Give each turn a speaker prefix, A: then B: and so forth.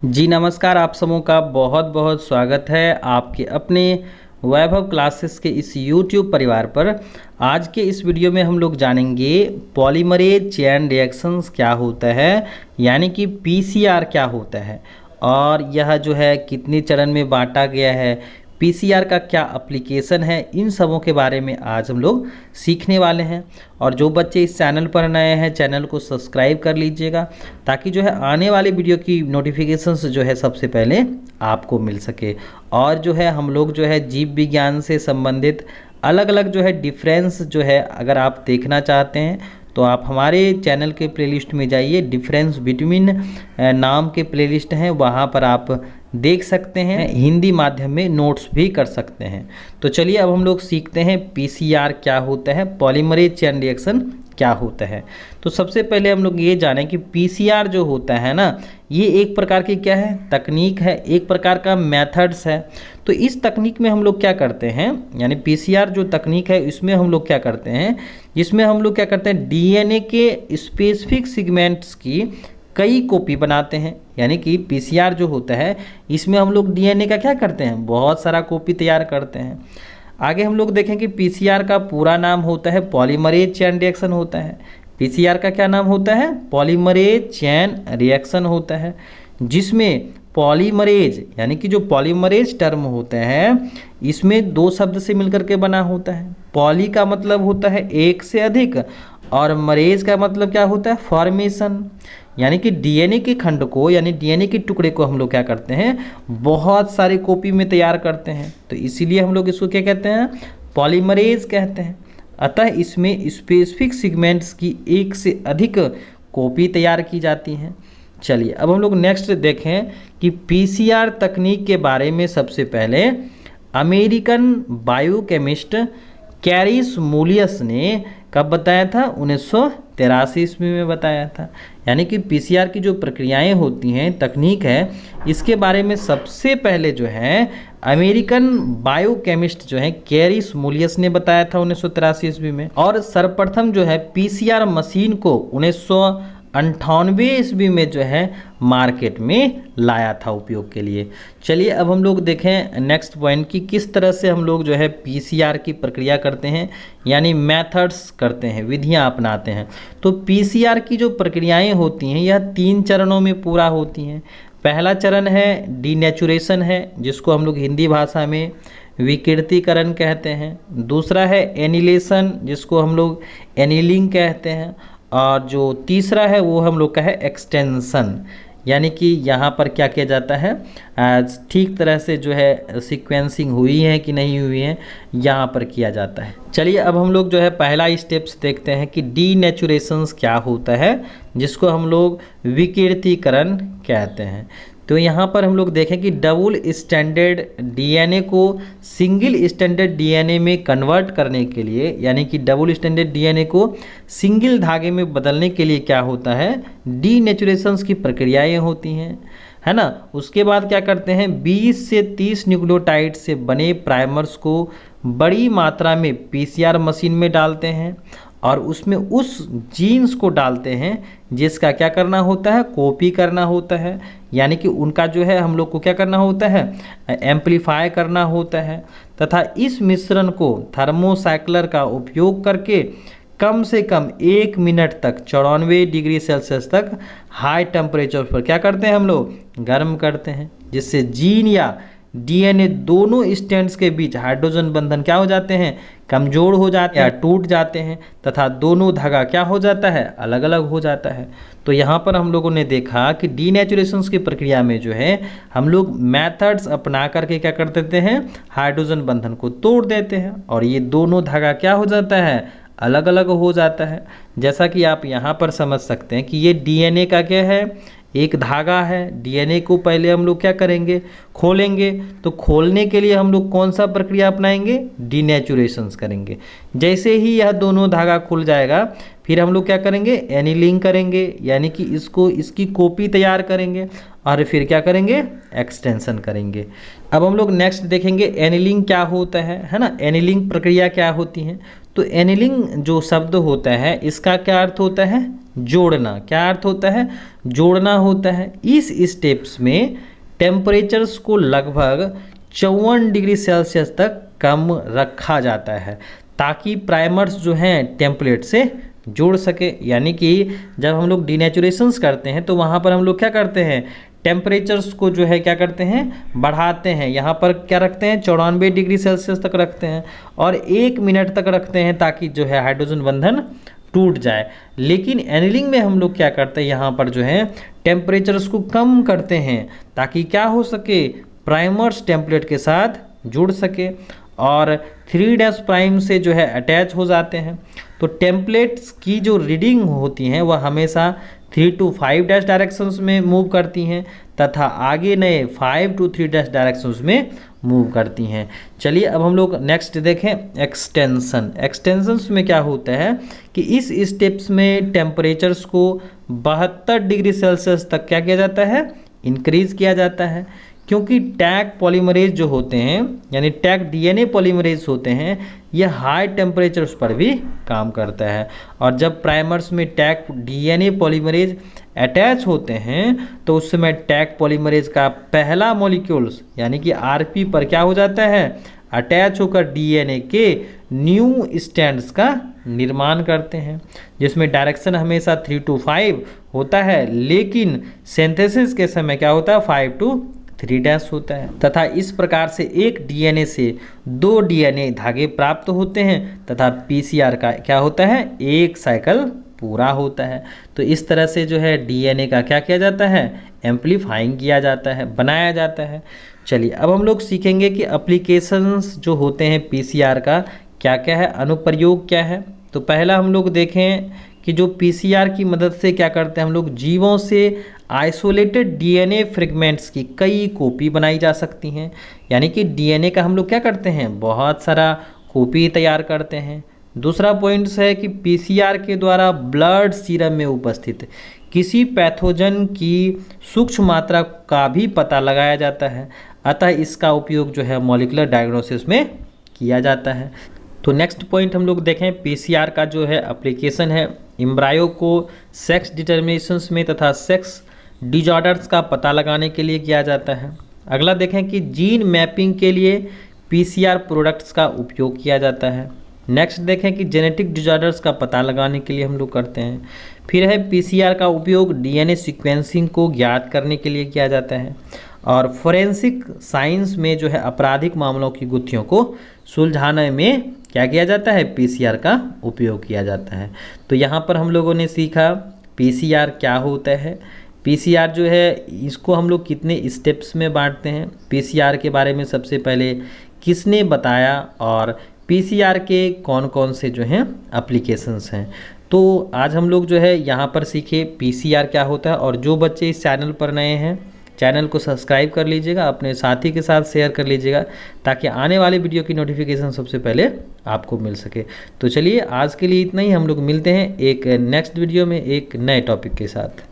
A: जी नमस्कार, आप सबों का बहुत बहुत स्वागत है आपके अपने वैभव क्लासेस के इस YouTube परिवार पर। आज के इस वीडियो में हम लोग जानेंगे पॉलीमरेज चेन रिएक्शंस क्या होता है, यानी कि PCR क्या होता है और यह जो है कितने चरण में बांटा गया है, PCR का क्या एप्लीकेशन है, इन सबों के बारे में आज हम लोग सीखने वाले हैं। और जो बच्चे इस चैनल पर नए हैं, चैनल को सब्सक्राइब कर लीजिएगा ताकि जो है आने वाले वीडियो की नोटिफिकेशंस जो है सबसे पहले आपको मिल सके। और जो है हम लोग जो है जीव विज्ञान से संबंधित अलग अलग जो है डिफरेंस जो है अगर आप देखना चाहते हैं तो आप हमारे चैनल के प्लेलिस्ट में जाइए। डिफरेंस बिटवीन नाम के प्लेलिस्ट हैं, वहाँ पर आप देख सकते हैं। हिंदी माध्यम में नोट्स भी कर सकते हैं। तो चलिए अब हम लोग सीखते हैं PCR क्या होता है, पॉलीमरेज चेन रिएक्शन क्या होता है। तो सबसे पहले हम लोग ये जानें कि PCR जो होता है ना, ये एक प्रकार की क्या है, तकनीक है, एक प्रकार का मेथड्स है। तो इस तकनीक में हम लोग क्या करते हैं, यानी PCR जो तकनीक है इसमें हम लोग क्या करते हैं, जिसमें हम लोग क्या करते हैं DNA के स्पेसिफिक सेगमेंट्स की कई कॉपी बनाते हैं। यानी कि PCR जो होता है इसमें हम लोग DNA का क्या करते हैं, बहुत सारा कॉपी तैयार करते हैं। आगे हम लोग देखें कि PCR का पूरा नाम होता है पॉलीमरेज चेन रिएक्शन होता है। PCR का क्या नाम होता है, पॉलीमरेज चेन रिएक्शन होता है, जिसमें पॉलीमरेज यानी कि जो पॉलीमरेज टर्म होते हैं इसमें दो शब्द से मिलकर के बना होता है। पॉली का मतलब होता है एक से अधिक और मरेज का मतलब क्या होता है, फॉर्मेशन। यानी कि DNA के खंड को, यानी DNA के टुकड़े को हम लोग क्या करते हैं, बहुत सारे कॉपी में तैयार करते हैं। तो इसीलिए हम लोग इसको क्या कहते हैं, पॉलीमरेज कहते हैं। अतः इसमें स्पेसिफिक सेगमेंट्स की एक से अधिक कॉपी तैयार की जाती हैं। चलिए अब हम लोग नेक्स्ट देखें कि PCR तकनीक के बारे में सबसे पहले अमेरिकन बायोकेमिस्ट कैरिस मूलियस ने कब बताया था, 1983 ईस्वी में बताया था। यानी कि PCR की जो प्रक्रियाएं होती हैं, तकनीक है, इसके बारे में सबसे पहले जो है अमेरिकन बायोकेमिस्ट जो है कैरिस मूलियस ने बताया था 1983 ईस्वी में। और सर्वप्रथम जो है PCR मशीन को 1998 ईस्वी में जो है मार्केट में लाया था उपयोग के लिए। चलिए अब हम लोग देखें नेक्स्ट पॉइंट कि किस तरह से हम लोग जो है PCR की प्रक्रिया करते हैं, यानी मेथड्स करते हैं, विधियां अपनाते हैं। तो PCR की जो प्रक्रियाएं होती हैं यह 3 चरणों में पूरा होती हैं। पहला चरण है डीनेचुरेशन है, जिसको हम लोग हिंदी भाषा में विकृतीकरण कहते हैं। दूसरा है एनिलेशन, जिसको हम लोग एनिलिंग कहते हैं। और जो तीसरा है वो हम लोग का है एक्सटेंशन, यानी कि यहाँ पर क्या किया जाता है, ठीक तरह से जो है सीक्वेंसिंग हुई है कि नहीं हुई है यहाँ पर किया जाता है। चलिए अब हम लोग जो है पहला स्टेप्स देखते हैं कि डीनेचुरेशंस क्या होता है, जिसको हम लोग विकृतीकरण कहते हैं। तो यहाँ पर हम लोग देखें कि डबल स्टैंडर्ड DNA को सिंगल स्टैंडर्ड DNA में कन्वर्ट करने के लिए, यानी कि डबल स्टैंडर्ड DNA को सिंगल धागे में बदलने के लिए क्या होता है, डीनेचुरेशंस की प्रक्रियाएं होती हैं, है ना। उसके बाद क्या करते हैं, 20 से 30 न्यूक्लियोटाइड से बने प्राइमर्स को बड़ी मात्रा में PCR मशीन में डालते हैं और उसमें उस जीन्स को डालते हैं जिसका क्या करना होता है, कॉपी करना होता है। यानी कि उनका जो है हम लोग को क्या करना होता है, एम्पलीफाई करना होता है। तथा इस मिश्रण को थर्मोसाइक्लर का उपयोग करके कम से कम 1 मिनट तक 94 डिग्री सेल्सियस तक हाई टेम्परेचर पर क्या करते हैं, हम लोग गर्म करते हैं, जिससे जीन या DNA दोनों स्ट्रैंड्स के बीच हाइड्रोजन बंधन क्या हो जाते हैं, कमजोर हो जाते हैं या टूट जाते हैं, तथा दोनों धागा क्या हो जाता है, अलग अलग हो जाता है। तो यहाँ पर हम लोगों ने देखा कि डीनेचुरेशंस की प्रक्रिया में जो है हम लोग मेथड्स अपना करके क्या कर देते हैं, हाइड्रोजन बंधन को तोड़ देते हैं और ये दोनों धागा क्या हो जाता है, अलग अलग हो जाता है। जैसा कि आप यहाँ पर समझ सकते हैं कि ये DNA का क्या है, एक धागा है। DNA को पहले हम लोग क्या करेंगे, खोलेंगे। तो खोलने के लिए हम लोग कौन सा प्रक्रिया अपनाएंगे, डीनेचुरेशंस करेंगे। जैसे ही यह दोनों धागा खुल जाएगा फिर हम लोग क्या करेंगे, एनिलिंग करेंगे, यानी कि इसकी कॉपी तैयार करेंगे और फिर क्या करेंगे, एक्सटेंशन करेंगे। अब हम लोग नेक्स्ट देखेंगे एनिलिंग क्या होता है ना, एनिलिंग प्रक्रिया क्या होती है। तो एनिलिंग जो शब्द होता है इसका क्या अर्थ होता है, जोड़ना। क्या अर्थ होता है? जोड़ना होता है। इस स्टेप्स में टेम्परेचर्स को लगभग 54 डिग्री सेल्सियस तक कम रखा जाता है ताकि प्राइमर्स जो हैं टेम्पलेट से जुड़ सके। यानी कि जब हम लोग डीनेचुरेशंस करते हैं तो वहाँ पर हम लोग क्या करते हैं, टेम्परेचर्स को जो है क्या करते हैं, बढ़ाते हैं। यहाँ पर क्या रखते हैं, 94 डिग्री सेल्सियस तक रखते हैं और 1 मिनट तक रखते हैं ताकि जो है हाइड्रोजन बंधन टूट जाए। लेकिन एनिलिंग में हम लोग क्या करते हैं, यहाँ पर जो है टेम्परेचर्स को कम करते हैं ताकि क्या हो सके, प्राइमर्स टेम्पलेट के साथ जुड़ सके और 3' प्राइम से जो है अटैच हो जाते हैं। तो टेम्पलेट्स की जो रीडिंग होती हैं वह हमेशा 3 to 5' डायरेक्शंस में मूव करती हैं तथा आगे नए 5 to 3' डायरेक्शंस में मूव करती हैं। चलिए अब हम लोग नेक्स्ट देखें एक्सटेंशन। एक्सटेंशंस में क्या होता है कि इस स्टेप्स में टेम्परेचर्स को 72 डिग्री सेल्सियस तक क्या किया जाता है, इंक्रीज किया जाता है। क्योंकि टैग पॉलीमरेज जो होते हैं यानी टैग डीएनए पॉलीमरेज होते हैं, यह हाई टेम्परेचर्स पर भी काम करता है और जब प्राइमर्स में टैग डीएनए पॉलीमरेज अटैच होते हैं तो उस समय टैग पॉलीमरेज का पहला मॉलिक्यूल्स यानी कि आरपी पर क्या हो जाता है, अटैच होकर डीएनए के न्यू स्टैंड्स का निर्माण करते हैं, जिसमें डायरेक्शन हमेशा 3 to 5 होता है, लेकिन सिंथेसिस के समय क्या होता है, 5 to 3' होता है। तथा इस प्रकार से एक डीएनए से 2 डीएनए धागे प्राप्त होते हैं तथा पीसीआर का क्या होता है, एक साइकिल पूरा होता है। तो इस तरह से जो है डीएनए का क्या किया जाता है, एम्पलीफाइंग किया जाता है, बनाया जाता है। चलिए अब हम लोग सीखेंगे कि एप्लीकेशंस जो होते हैं पीसीआर का क्या क्या है, अनुप्रयोग क्या है। तो पहला हम लोग देखें कि जो पीसीआर की मदद से क्या करते हैं हम लोग, जीवों से आइसोलेटेड डीएनए फ्रेगमेंट्स की कई कॉपी बनाई जा सकती हैं। यानी कि डीएनए का हम लोग क्या करते हैं, बहुत सारा कॉपी तैयार करते हैं। दूसरा पॉइंट है कि पीसीआर के द्वारा ब्लड सीरम में उपस्थित किसी पैथोजन की सूक्ष्म मात्रा का भी पता लगाया जाता है, अतः इसका उपयोग जो है मॉलिक्यूलर डायग्नोसिस में किया जाता है। तो नेक्स्ट पॉइंट हम लोग देखें, पीसीआर का जो है एप्लीकेशन है एम्ब्रायो को सेक्स डिटर्मिनेशंस में तथा सेक्स डिजॉर्डर्स का पता लगाने के लिए किया जाता है। अगला देखें कि जीन मैपिंग के लिए पीसीआर प्रोडक्ट्स का उपयोग किया जाता है। नेक्स्ट देखें कि जेनेटिक डिजॉर्डर्स का पता लगाने के लिए हम लोग करते हैं। फिर है पीसीआर का उपयोग डीएनए सीक्वेंसिंग को ज्ञात करने के लिए किया जाता है और फोरेंसिक साइंस में जो है आपराधिक मामलों की गुत्थियों को सुलझाने में क्या किया जाता है, पीसीआर का उपयोग किया जाता है। तो यहाँ पर हम लोगों ने सीखा पीसीआर क्या होता है, पीसीआर जो है इसको हम लोग कितने स्टेप्स में बांटते हैं, पीसीआर के बारे में सबसे पहले किसने बताया और पीसीआर के कौन कौन से जो हैं एप्लीकेशंस हैं। तो आज हम लोग जो है यहाँ पर सीखे पीसीआर क्या होता है। और जो बच्चे इस चैनल पर नए हैं, चैनल को सब्सक्राइब कर लीजिएगा, अपने साथी के साथ शेयर कर लीजिएगा ताकि आने वाले वीडियो की नोटिफिकेशन सबसे पहले आपको मिल सके। तो चलिए आज के लिए इतना ही, हम लोग मिलते हैं एक नेक्स्ट वीडियो में एक नए टॉपिक के साथ।